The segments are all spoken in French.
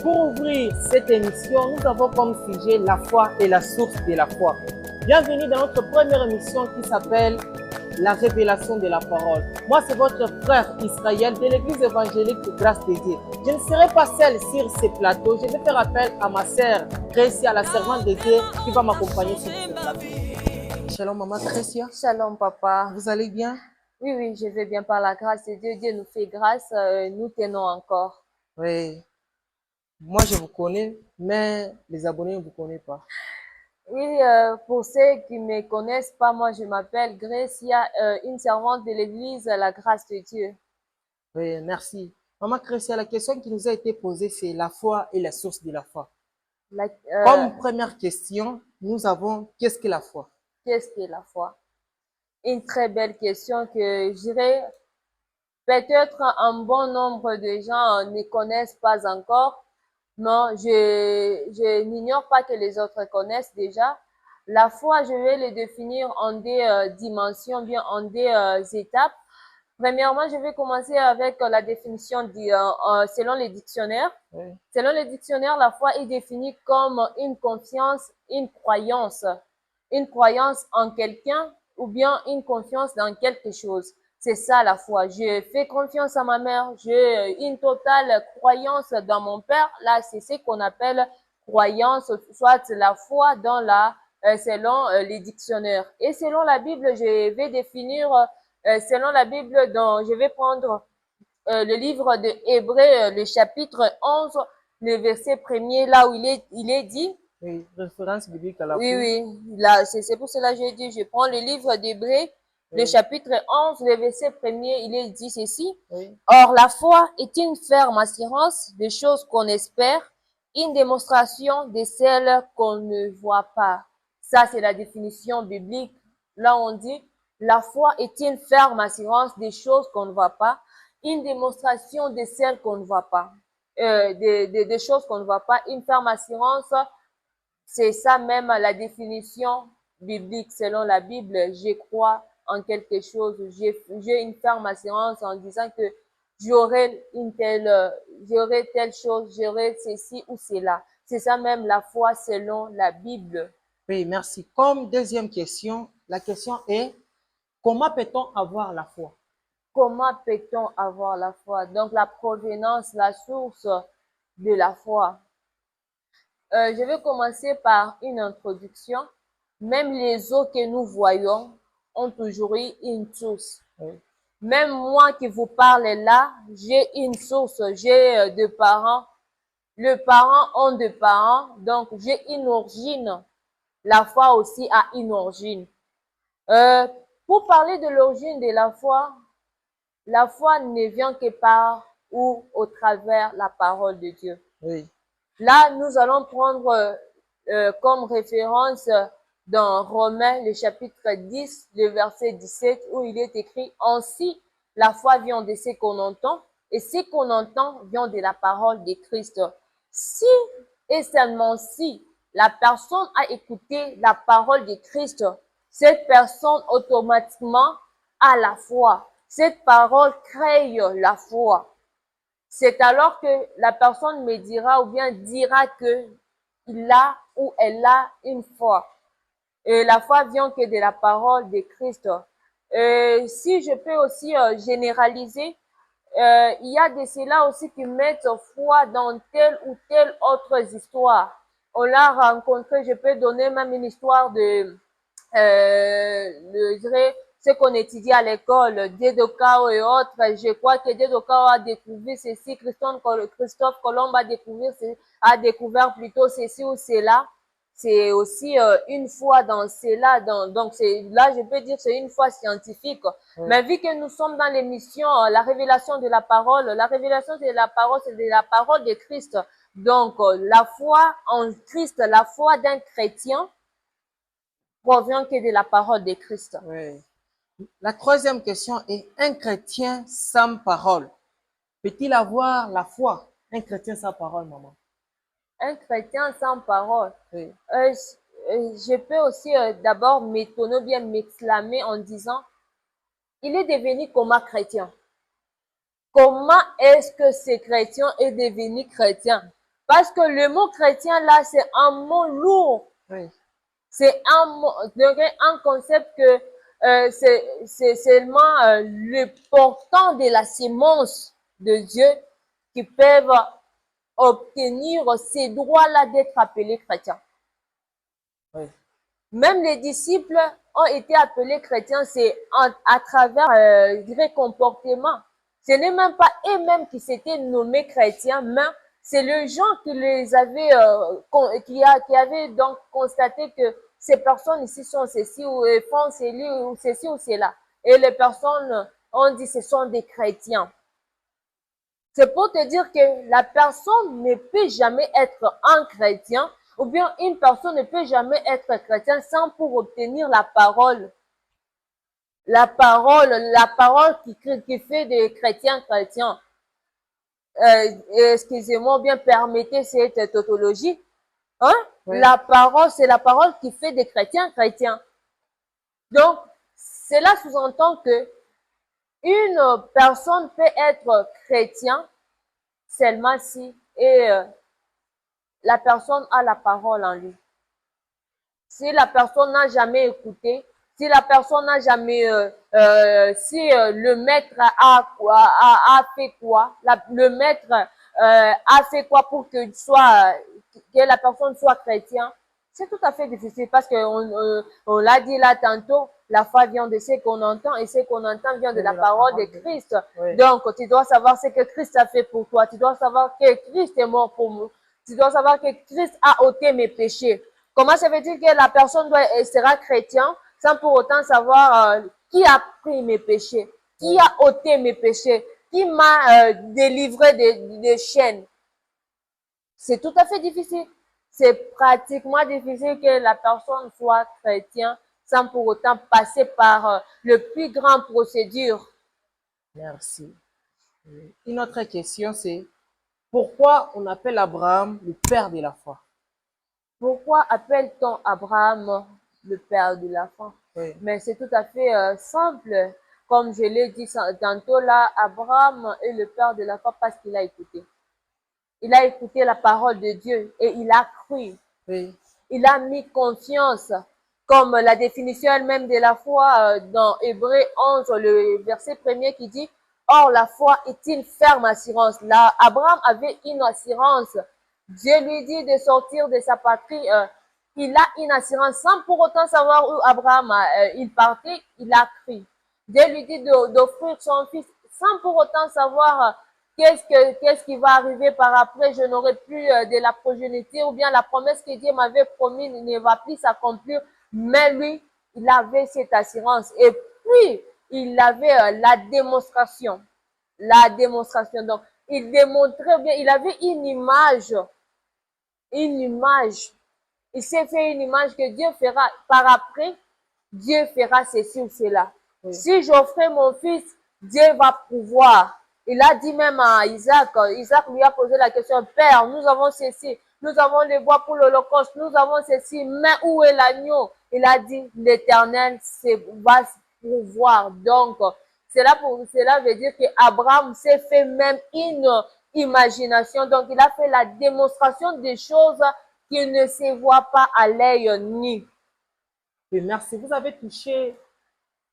Pour ouvrir cette émission, nous avons comme sujet la foi et la source de la foi. Bienvenue dans notre première émission qui s'appelle la révélation de la parole. Moi, c'est votre frère Israël de l'église évangélique de Grâce de Dieu. Je ne serai pas seule sur ce plateau. Je vais faire appel à ma sœur Crécia, la servante de Dieu, qui va m'accompagner sur ce plateau. Shalom, maman Crécia. Shalom, papa. Vous allez bien? Oui, oui, je vais bien par la grâce de Dieu. Dieu nous fait grâce, nous tenons encore. Oui. Moi, je vous connais, mais les abonnés ne vous connaissent pas. Oui, pour ceux qui ne me connaissent pas, moi, je m'appelle Gracia, une servante de l'église La Grâce de Dieu. Oui, merci. Maman Crécia, la question qui nous a été posée, c'est la foi et la source de la foi. La- Comme première question, nous avons qu'est-ce que la foi? Qu'est-ce que la foi? Une très belle question que je dirais peut-être un bon nombre de gens ne connaissent pas encore. Non, je n'ignore pas que les autres connaissent déjà. La foi, je vais le définir en des dimensions, bien en des étapes. Premièrement, je vais commencer avec la définition selon les dictionnaires. Oui. Selon les dictionnaires, la foi est définie comme une confiance, une croyance en quelqu'un ou bien une confiance dans quelque chose. C'est ça la foi. Je fais confiance à ma mère, j'ai une totale croyance dans mon père. Là, c'est ce qu'on appelle croyance, soit la foi dans selon les dictionnaires. Et selon la Bible, je vais définir, selon la Bible, je vais prendre le livre de Hébreux, le chapitre 11, le verset premier, là où il est dit. Oui, référence biblique à Oui, l'appui. oui, là, c'est pour cela que j'ai dit, je prends le livre d'Hébreux, le Oui. chapitre 11, le verset premier, il est dit ceci. Oui. Or, la foi est une ferme assurance des choses qu'on espère, une démonstration de celles qu'on ne voit pas. Ça, c'est la définition biblique. Là, on dit, la foi est une ferme assurance des choses qu'on ne voit pas, une démonstration de celles qu'on ne voit pas. Des choses qu'on ne voit pas, une ferme assurance, c'est ça même la définition biblique selon la Bible. Je crois en quelque chose, j'ai une ferme assurance en disant que j'aurai telle chose, j'aurai ceci ou cela. C'est ça même la foi selon la Bible. Oui, merci. Comme deuxième question, la question est comment peut-on avoir la foi? Comment peut-on avoir la foi? Donc la provenance, la source de la foi. Je vais commencer par une introduction. Même les eaux que nous voyons ont toujours eu une source. Oui. Même moi qui vous parle là, j'ai une source, j'ai deux parents. Les parents ont deux parents, donc j'ai une origine. La foi aussi a une origine. Euh, pour parler de l'origine de la foi ne vient que par ou au travers la parole de Dieu. Oui. Là, nous allons prendre comme référence dans Romains, le chapitre 10, le verset 17, où il est écrit « Ainsi, la foi vient de ce qu'on entend, et ce qu'on entend vient de la parole de Christ. » Si et seulement si la personne a écouté la parole de Christ, cette personne automatiquement a la foi. Cette parole crée la foi. C'est alors que la personne me dira ou bien dira que il a ou elle a une foi. Et la foi vient que de la parole de Christ. Si je peux aussi généraliser, il y a de ceux-là aussi qui mettent foi dans telle ou telle autre histoire. On l'a rencontré, je peux donner même une histoire je dirais, ce qu'on étudie à l'école, Diedocao et autres. Je crois que Diedocao a découvert ceci, Christophe Colomb a découvert plutôt ceci ou cela. C'est aussi une foi dans cela. Donc, là, je peux dire c'est une foi scientifique. Oui. Mais vu que nous sommes dans l'émission, la révélation de la parole, c'est de la parole de Christ. Donc, la foi en Christ, la foi d'un chrétien, provient que de la parole de Christ. Oui. La troisième question est un chrétien sans parole peut-il avoir la foi? Un chrétien sans parole, maman. Un chrétien sans parole. Oui. Je peux aussi d'abord m'étonner, bien m'exclamer en disant, il est devenu comment chrétien? Comment est-ce que ces chrétiens est devenu chrétien? Parce que le mot chrétien là, c'est un mot lourd. Oui. C'est un concept que c'est seulement le portant de la sémence de Dieu qui peuvent obtenir ces droits-là d'être appelés chrétiens. Oui. Même les disciples ont été appelés chrétiens, c'est à travers des comportements. Ce n'est même pas eux-mêmes qui s'étaient nommés chrétiens, mais c'est le gens qui les avaient, qui avaient donc constaté que ces personnes ici sont ceci ou font ceci ou cela. Et les personnes ont dit ce sont des chrétiens. C'est pour te dire que la personne ne peut jamais être un chrétien ou bien une personne ne peut jamais être chrétien sans pour obtenir la parole. La parole qui fait des chrétiens chrétiens. Excusez-moi, bien permettez cette tautologie. Hein? Oui. La parole, c'est la parole qui fait des chrétiens chrétiens. Donc, cela sous-entend que une personne peut être chrétien seulement si la personne a la parole en lui. Si la personne n'a jamais écouté, si la personne n'a jamais, le maître a fait quoi, le maître a fait quoi pour que la personne soit chrétienne, c'est tout à fait difficile parce on l'a dit là tantôt, la foi vient de ce qu'on entend et ce qu'on entend vient de la parole de Christ. Oui. Donc, tu dois savoir ce que Christ a fait pour toi. Tu dois savoir que Christ est mort pour nous. Tu dois savoir que Christ a ôté mes péchés. Comment ça veut dire que la personne sera chrétien sans pour autant savoir qui a pris mes péchés, qui a ôté mes péchés, qui m'a délivré des chaînes. C'est tout à fait difficile. C'est pratiquement difficile que la personne soit chrétienne sans pour autant passer par le plus grand procédure. Merci. Une autre question, c'est pourquoi on appelle Abraham le père de la foi? Pourquoi appelle-t-on Abraham le père de la foi? Oui. Mais c'est tout à fait simple. Comme je l'ai dit tantôt là, Abraham est le père de la foi parce qu'il a écouté. Il a écouté la parole de Dieu et il a cru. Oui. Il a mis confiance, comme la définition elle-même de la foi dans Hébreux 11, le verset premier qui dit « Or, la foi est une ferme assurance ». Là, Abraham avait une assurance. Dieu lui dit de sortir de sa patrie. Il a une assurance sans pour autant savoir où Abraham il partait. Il a cru. Dieu lui dit d'offrir son fils sans pour autant savoir qu'est-ce qui va arriver par après, je n'aurai plus de la progéniture ou bien la promesse que Dieu m'avait promis ne va plus s'accomplir. Mais lui, il avait cette assurance. Et puis, il avait la démonstration. La démonstration. Donc, il démontrait bien, il avait une image. Une image. Il s'est fait une image que Dieu fera par après. Dieu fera ceci ou cela. Oui. Si j'offrais mon fils, Dieu va pouvoir. Il a dit même à Isaac, Isaac lui a posé la question, Père, nous avons ceci, nous avons les bois pour l'Holocauste, nous avons ceci, mais où est l'agneau? Il a dit, l'Éternel va pouvoir. Donc, cela veut dire qu'Abraham s'est fait même une imagination. Donc, il a fait la démonstration des choses qui ne se voient pas à l'œil nu. Oui, merci. Vous avez touché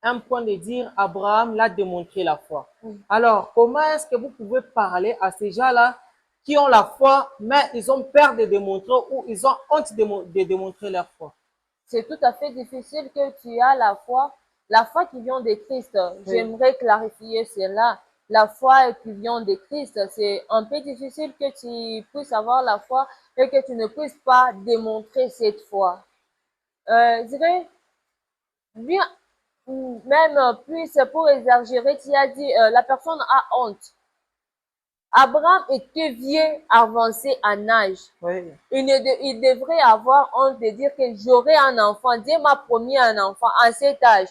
un point de dire Abraham l'a démontré la foi. Alors, comment est-ce que vous pouvez parler à ces gens-là qui ont la foi, mais ils ont peur de démontrer ou ils ont honte de démontrer leur foi? C'est tout à fait difficile que tu as la foi qui vient de Christ. Oui. J'aimerais clarifier cela. La foi qui vient de Christ, c'est un peu difficile que tu puisses avoir la foi et que tu ne puisses pas démontrer cette foi. Je dirais, bien, même plus pour exagérer, tu as dit, la personne a honte. Abraham était vieux, avancé en âge. Oui. Il devrait avoir honte de dire que j'aurai un enfant. Dieu m'a promis un enfant à cet âge.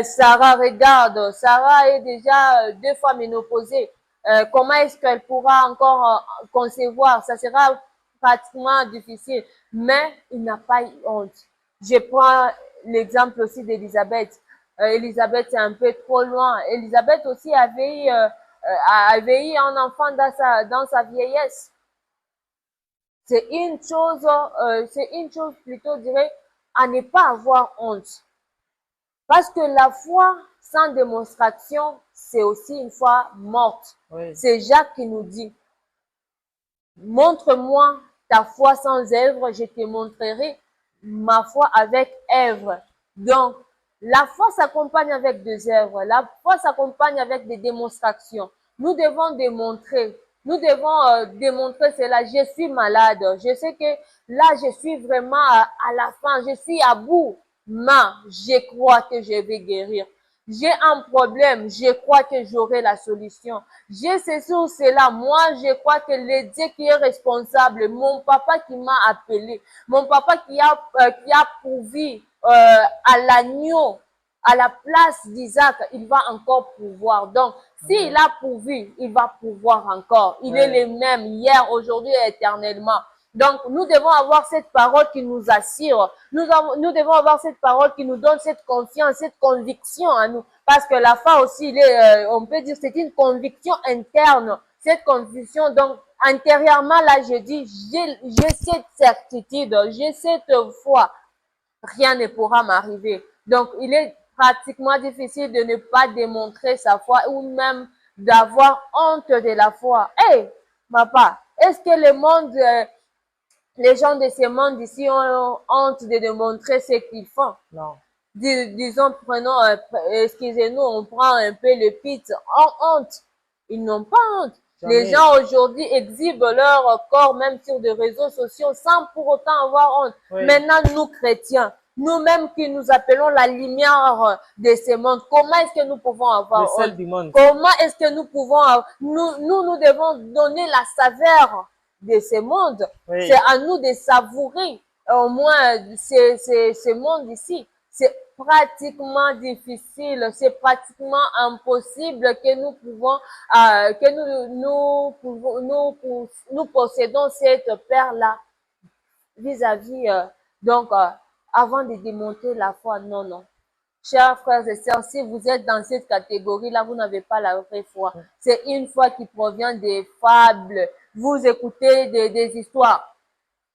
Sarah, regarde, Sarah est déjà 2 fois ménopausée. Comment est-ce qu'elle pourra encore concevoir? Ça sera pratiquement difficile. Mais il n'a pas eu honte. Je prends l'exemple aussi d'Élisabeth. Élisabeth, c'est un peu trop loin. Élisabeth aussi avait eu à éveiller un enfant dans sa vieillesse. C'est une chose plutôt, je dirais, à ne pas avoir honte. Parce que la foi sans démonstration, c'est aussi une foi morte. Oui. C'est Jacques qui nous dit, montre-moi ta foi sans œuvre, je te montrerai ma foi avec œuvre. Donc, la foi s'accompagne avec des œuvres, la foi s'accompagne avec des démonstrations. Nous devons démontrer, démontrer cela. Je suis malade, je sais que là, je suis vraiment à la fin, je suis à bout, mais je crois que je vais guérir. J'ai un problème, je crois que j'aurai la solution. J'ai ceci ou cela, moi je crois que le Dieu qui est responsable, mon papa qui m'a appelé, mon papa qui a pourvu à l'agneau, à la place d'Isaac, il va encore pouvoir. Donc, s'il a pourvu, il va pouvoir encore. Il est le même hier, aujourd'hui et éternellement. Donc, nous devons avoir cette parole qui nous assure. Nous devons avoir cette parole qui nous donne cette confiance, cette conviction à nous. Parce que la foi aussi, on peut dire, c'est une conviction interne. Cette conviction, donc, intérieurement, là, je dis, j'ai cette certitude, j'ai cette foi. Rien ne pourra m'arriver. Donc, il est pratiquement difficile de ne pas démontrer sa foi ou même d'avoir honte de la foi. Hey, papa, est-ce que le monde, les gens de ce monde ici ont honte de démontrer ce qu'ils font? Non. Disons, prenons, excusez-nous, on prend un peu le pit en honte. Ils n'ont pas honte. Jamais. Les gens aujourd'hui exhibent leur corps même sur des réseaux sociaux sans pour autant avoir honte. Oui. Maintenant, nous chrétiens, nous-mêmes qui nous appelons la lumière de ce monde, comment est-ce que nous pouvons avoir Le sel honte? du monde. Comment est-ce que nous pouvons, nous devons donner la saveur de ce monde. Oui. C'est à nous de savourer au moins ce monde ici. C'est pratiquement difficile, c'est pratiquement impossible que nous pouvons, nous possédons cette paire-là vis-à-vis, avant de démontrer la foi. Non, non. Chers frères et sœurs, si vous êtes dans cette catégorie-là, vous n'avez pas la vraie foi. C'est une foi qui provient des fables. Vous écoutez des histoires.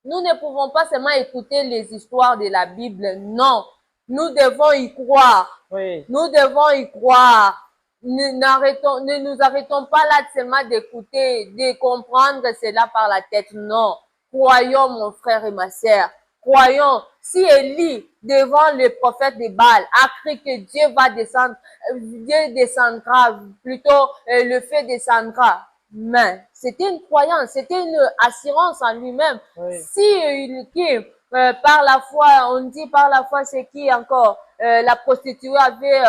Nous ne pouvons pas seulement écouter les histoires de la Bible. Non. Nous devons y croire. Oui. Nous devons y croire. Ne nous arrêtons pas là seulement d'écouter, de comprendre cela par la tête. Non. Croyons, mon frère et ma sœur. Croyons. Si Élie, devant le prophète de Baal, a cru que Dieu va descendre, Dieu descendra, plutôt le feu descendra. Mais c'était une croyance, c'était une assurance en lui-même. Oui. Si par la foi, on dit par la foi, c'est qui encore? La prostituée avait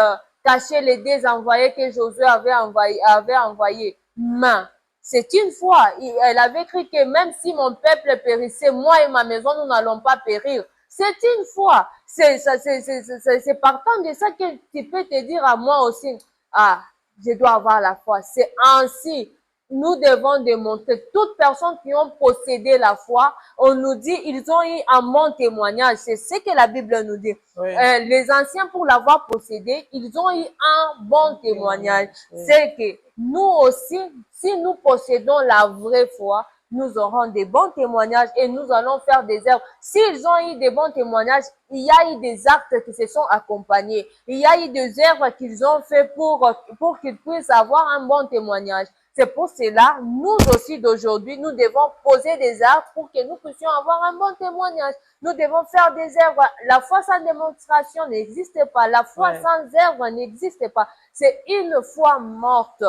caché les deux envoyés que Josué avait envoyés. Mais c'est une foi. Elle avait cru que même si mon peuple périssait, moi et ma maison, nous n'allons pas périr. C'est une foi. C'est partant de ça que tu peux te dire à moi aussi, ah, je dois avoir la foi. C'est ainsi. Nous devons démontrer, toutes personnes qui ont possédé la foi, on nous dit, ils ont eu un bon témoignage. C'est ce que la Bible nous dit. Oui. Les anciens, pour l'avoir possédé, ils ont eu un bon témoignage. Oui. C'est que nous aussi, si nous possédons la vraie foi, nous aurons des bons témoignages et nous allons faire des œuvres. S'ils ont eu des bons témoignages, il y a eu des actes qui se sont accompagnés. Il y a eu des œuvres qu'ils ont fait pour qu'ils puissent avoir un bon témoignage. C'est pour cela, nous aussi d'aujourd'hui, nous devons poser des actes pour que nous puissions avoir un bon témoignage. Nous devons faire des œuvres. La foi sans démonstration n'existe pas. La foi sans œuvre n'existe pas. C'est une foi morte.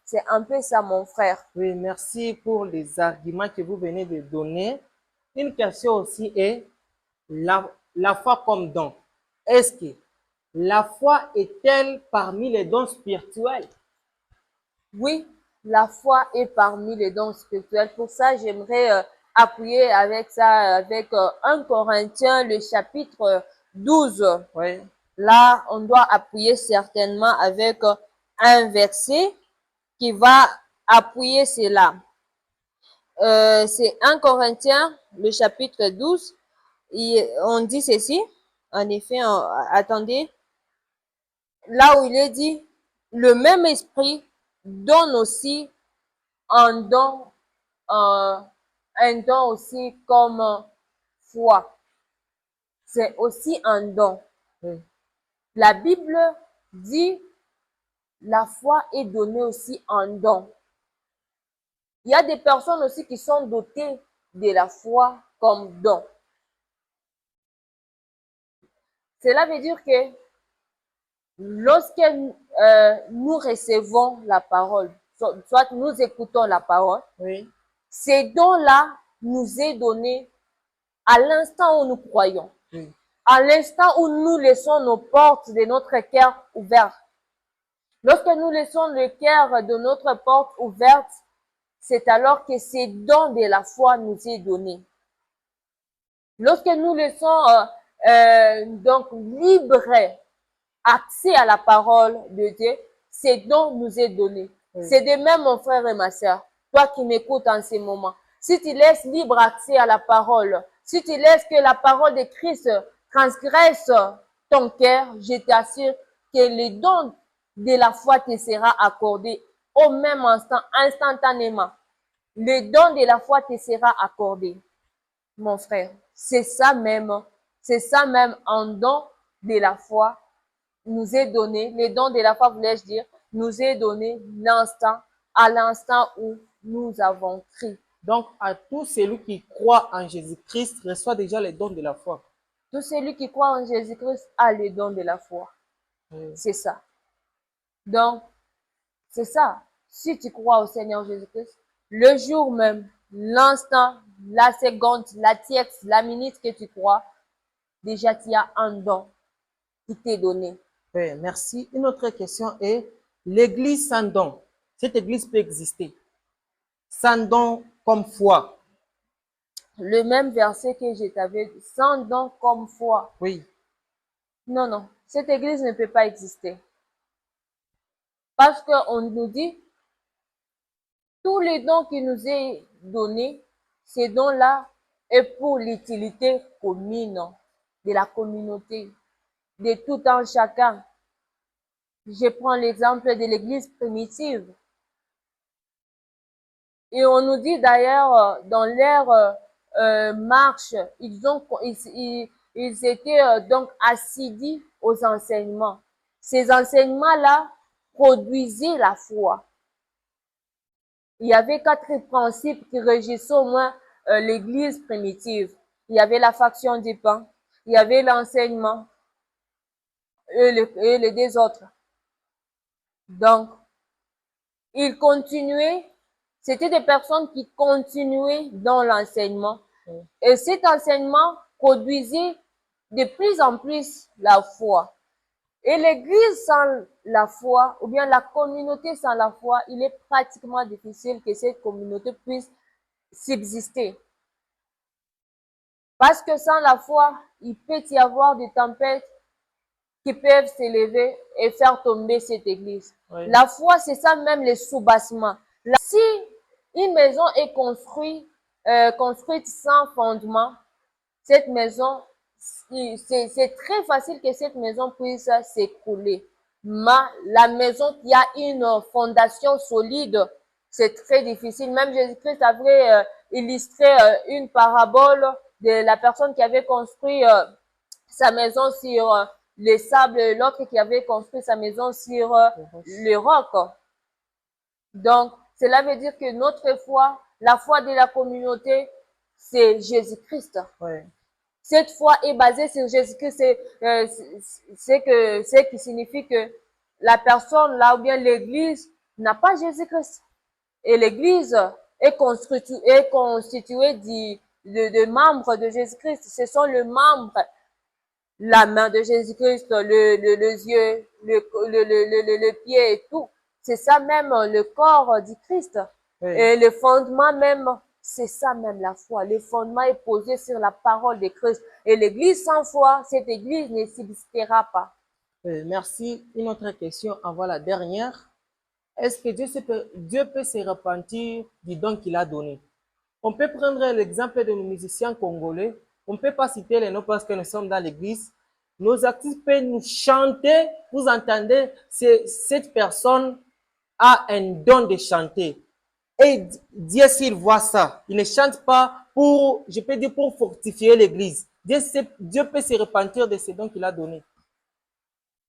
C'est un peu ça, mon frère. Oui, merci pour les arguments que vous venez de donner. Une question aussi est la foi comme don. Est-ce que la foi est-elle parmi les dons spirituels? Oui, la foi est parmi les dons spirituels. Pour ça, j'aimerais appuyer avec ça, avec 1 Corinthiens, le chapitre 12. Oui. Là, on doit appuyer certainement avec un verset qui va appuyer cela. C'est 1 Corinthiens, le chapitre 12. On dit ceci. En effet, attendez. Là où il est dit, le même esprit donne aussi un don, un don aussi comme foi. C'est aussi un don. Oui. La Bible dit la foi est donnée aussi en don. Il y a des personnes aussi qui sont dotées de la foi comme don. Cela veut dire que lorsque nous recevons la parole, soit nous écoutons la parole, Oui. ces dons-là nous est donné à l'instant où nous croyons, Oui. à l'instant où nous laissons nos portes de notre cœur ouvertes. Lorsque nous laissons le cœur de notre porte ouverte, c'est alors que ces dons de la foi nous est donné. Lorsque nous laissons donc libre accès à la parole de Dieu, ces dons nous est donné. Oui. C'est de même, mon frère et ma sœur, toi qui m'écoutes en ce moment. Si tu laisses libre accès à la parole, si tu laisses que la parole de Christ transgresse ton cœur, je t'assure que les dons de la foi te sera accordé au même instant, instantanément. Le don de la foi te sera accordé, mon frère. C'est ça même un don de la foi nous est donné. Les dons de la foi, voulais-je dire, nous est donné à l'instant où nous avons crié. Donc, à tout celui qui croit en Jésus-Christ reçoit déjà les dons de la foi. Tout celui qui croit en Jésus-Christ a les dons de la foi. Oui. C'est ça. Donc, c'est ça. Si tu crois au Seigneur Jésus-Christ, le jour même, l'instant, la seconde, la tierce, la minute que tu crois, déjà tu as un don qui t'est donné. Oui, merci. Une autre question est, l'église sans don, cette église peut exister sans don comme foi? Le même verset que je t'avais dit, sans don comme foi. Oui. Non, non, cette église ne peut pas exister. Parce qu'on nous dit, tous les dons qui nous est donnés, ces dons-là est pour l'utilité commune de la communauté, de tout un chacun. Je prends l'exemple de l'église primitive. Et on nous dit d'ailleurs, dans leur marche, ils étaient donc assidus aux enseignements. Ces enseignements-là produisaient la foi. Il y avait 4 principes qui régissaient au moins l'église primitive. Il y avait la faction du pain, il y avait l'enseignement et les 2 autres. Donc, ils continuaient, c'était des personnes qui continuaient dans l'enseignement. Et cet enseignement produisait de plus en plus la foi. Et l'église sans la foi, ou bien la communauté sans la foi, il est pratiquement difficile que cette communauté puisse subsister. Parce que sans la foi, il peut y avoir des tempêtes qui peuvent s'élever et faire tomber cette église. Oui. La foi, c'est ça même les sous-bassements. Si une maison est construite sans fondement, cette maison, c'est très facile que cette maison puisse s'écrouler. Mais la maison qui a une fondation solide, c'est très difficile. Même Jésus-Christ avait illustré une parabole de la personne qui avait construit sa maison sur les sables, l'autre qui avait construit sa maison sur le roc. Donc, cela veut dire que notre foi, la foi de la communauté, c'est Jésus-Christ. Oui. Cette foi est basée sur Jésus-Christ, c'est qui signifie que la personne là ou bien l'église n'a pas Jésus-Christ. Et l'église est constituée de membres de Jésus-Christ. Ce sont les membres, la main de Jésus-Christ, les yeux, le pied et tout. C'est ça même le corps du Christ. Oui. Et le fondement même, c'est ça même la foi. Le fondement est posé sur la parole de Christ. Et l'église sans foi, cette église ne subsistera pas. Merci. Une autre question avant la dernière. Est-ce que Dieu peut se repentir du don qu'il a donné? On peut prendre l'exemple de nos musiciens congolais. On ne peut pas citer les noms parce que nous sommes dans l'église. Nos artistes peuvent nous chanter. Vous entendez, cette personne a un don de chanter. Et Dieu, s'il voit ça, il ne chante pas pour, je peux dire, pour fortifier l'église. Dieu peut se repentir de ce dons qu'il a donné.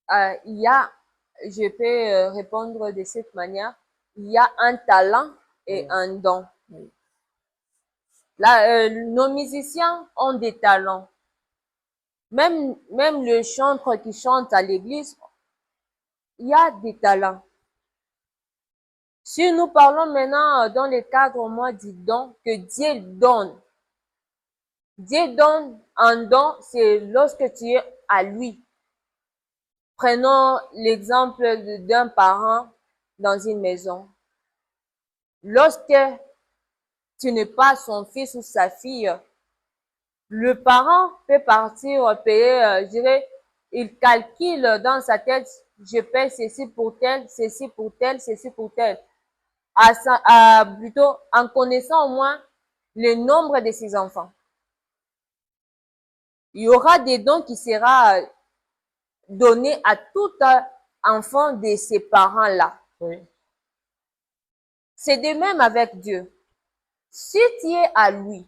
Je peux répondre de cette manière. Il y a un talent et un don. Là, nos musiciens ont des talents. Même le chanteur qui chante à l'église, il y a des talents. Si nous parlons maintenant dans le cadre, moi, du don que Dieu donne. Dieu donne un don, c'est lorsque tu es à lui. Prenons l'exemple d'un parent dans une maison. Lorsque tu n'es pas son fils ou sa fille, le parent peut partir payer, je dirais, il calcule dans sa tête, je paie ceci pour tel, ceci pour tel, ceci pour tel. Plutôt en connaissant au moins le nombre de ses enfants. Il y aura des dons qui sera donné à tout enfant de ces parents-là. Oui. C'est de même avec Dieu. Si tu es à lui,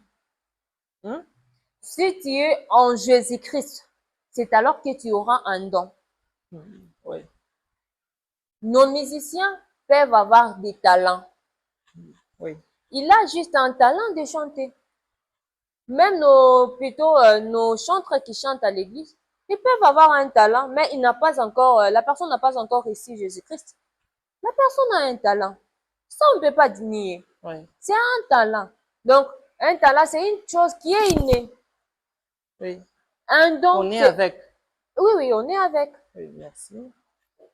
si tu es en Jésus-Christ, c'est alors que tu auras un don. Oui. Nos musiciens peuvent avoir des talents. Oui. Il a juste un talent de chanter. Même nos chanteurs qui chantent à l'église, ils peuvent avoir un talent, mais la personne n'a pas encore reçu Jésus-Christ. La personne a un talent. Ça, on ne peut pas nier. Oui. C'est un talent. Donc, un talent, c'est une chose qui est innée. Oui. Un don. On est avec. Oui, on est avec. Oui, merci.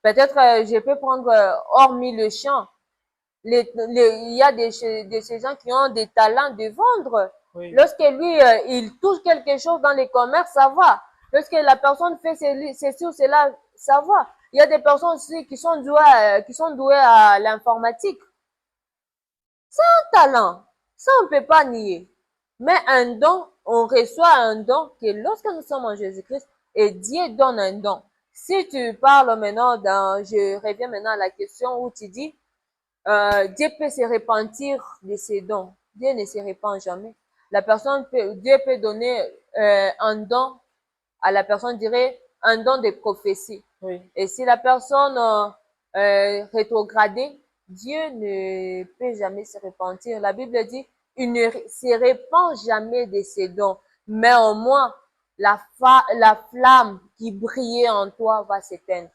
Peut-être je peux prendre, hormis le chant, il y a de ces gens qui ont des talents de vendre. Oui. Lorsque lui, il touche quelque chose dans les commerces, ça va. Lorsque la personne fait ceci ou cela, ça va. Il y a des personnes aussi qui sont douées à l'informatique. C'est un talent. Ça, on ne peut pas nier. Mais un don, on reçoit un don que lorsque nous sommes en Jésus-Christ, et Dieu donne un don. Si tu parles maintenant je reviens maintenant à la question où tu dis, Dieu peut se repentir de ses dons. Dieu ne se repent jamais. Dieu peut donner un don à la personne, dirait un don de prophétie. Oui. Et si la personne rétrogradée, Dieu ne peut jamais se repentir. La Bible dit, il ne se repent jamais de ses dons. Mais au moins, la flamme qui brillait en toi va s'éteindre.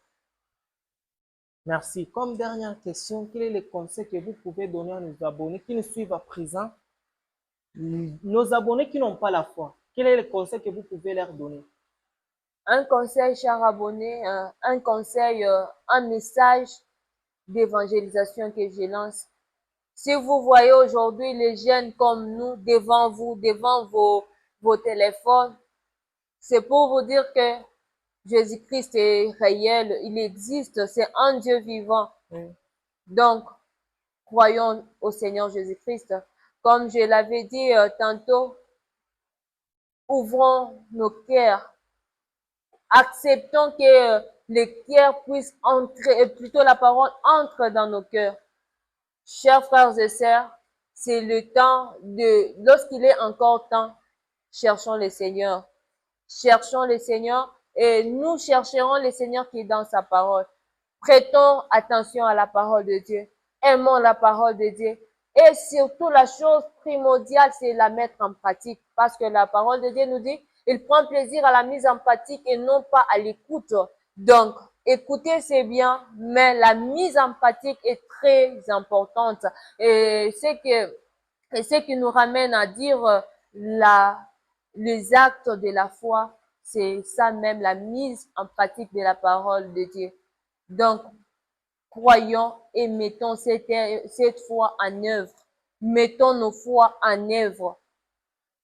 Merci. Comme dernière question, quel est le conseil que vous pouvez donner à nos abonnés qui nous suivent à présent? Nos abonnés qui n'ont pas la foi, quel est le conseil que vous pouvez leur donner? Un conseil, cher abonné, un conseil, un message d'évangélisation que je lance. Si vous voyez aujourd'hui les jeunes comme nous devant vous, devant vos téléphones, c'est pour vous dire que Jésus-Christ est réel, il existe, c'est un Dieu vivant. Oui. Donc, croyons au Seigneur Jésus-Christ. Comme je l'avais dit tantôt, ouvrons nos cœurs. Acceptons que les cœurs puissent entrer, plutôt la parole entre dans nos cœurs. Chers frères et sœurs, c'est le temps lorsqu'il est encore temps, cherchons le Seigneur. Cherchons le Seigneur et nous chercherons le Seigneur qui est dans sa parole. Prêtons attention à la parole de Dieu. Aimons la parole de Dieu. Et surtout, la chose primordiale, c'est la mettre en pratique. Parce que la parole de Dieu nous dit, il prend plaisir à la mise en pratique et non pas à l'écoute. Donc, écouter, c'est bien, mais la mise en pratique est très importante. Et ce qui nous ramène à dire les actes de la foi, c'est ça même, la mise en pratique de la parole de Dieu. Donc, croyons et mettons cette foi en œuvre. Mettons nos foi en œuvre.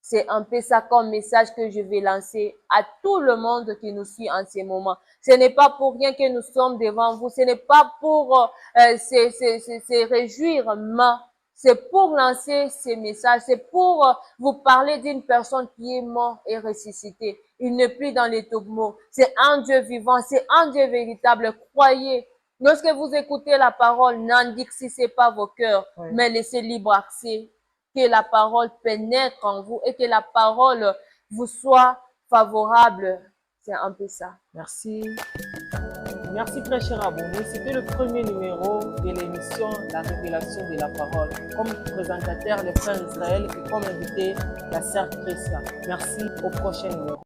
C'est un peu ça comme message que je vais lancer à tout le monde qui nous suit en ce moment. Ce n'est pas pour rien que nous sommes devant vous. Ce n'est pas pour se réjouir, mais c'est pour lancer ces messages. C'est pour vous parler d'une personne qui est morte et ressuscitée. Il n'est plus dans les tombeaux. C'est un Dieu vivant. C'est un Dieu véritable. Croyez. Lorsque vous écoutez la parole, n'endurcissez pas vos cœurs, Oui. mais laissez libre accès, que la parole pénètre en vous et que la parole vous soit favorable. C'est un peu ça. Merci. Merci très cher abonné. C'était le premier numéro de l'émission La révélation de la parole. Comme présentateur, le frère Israël et comme invité, la sœur Christia. Merci au prochain numéro.